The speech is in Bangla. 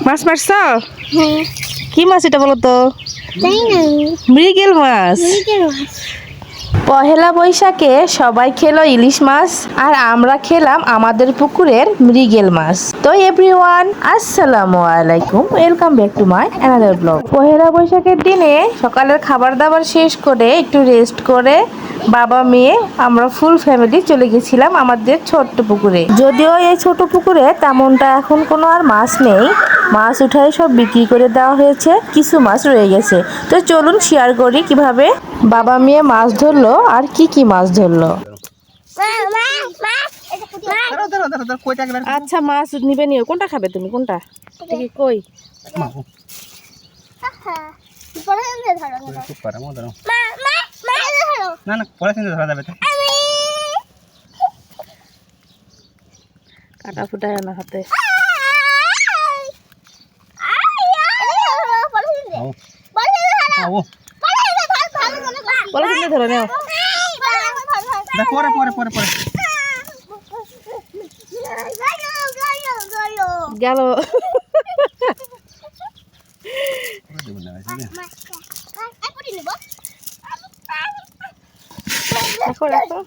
মাছ মারছো? হ্যাঁ। কি মাছ এটা বলো তো? তাই না? মৃগেল মাছ। মৃগেল মাছ। পহেলা বৈশাখে সবাই খেলো ইলিশ মাছ আর আমরা খেলাম আমাদের পুকুরের মৃগেল মাছ। তো এভরিওয়ান, আসসালামু আলাইকুম, welcome back to my another blog. পহেলা বৈশাখের দিনে সকালের খাবার দাবার শেষ করে একটু রেস্ট করে বাবা মেয়ে আমরা ফুল ফ্যামিলি চলে গেছিলাম আমাদের ছোট্ট পুকুরে। যদিও এই ছোট পুকুরে তেমনটা এখন কোনো আর মাছ নেই, মাছ উঠায় সব বিক্রি করে দেওয়া হয়েছে, কিছু মাছ রয়ে গেছে। তো চলুন শেয়ার করি কিভাবে বাবা মেয়ে মাছ ধরলো আর কি কি মাছ ধরলো। আচ্ছা, মাছ নিবে নিও। কোনটা খাবে তুমি? কোনটা? দেখি কই। কাটা ফুটায় না হাতে। পলিথিনে ধরে নাও। গেল। রাখো রাখো।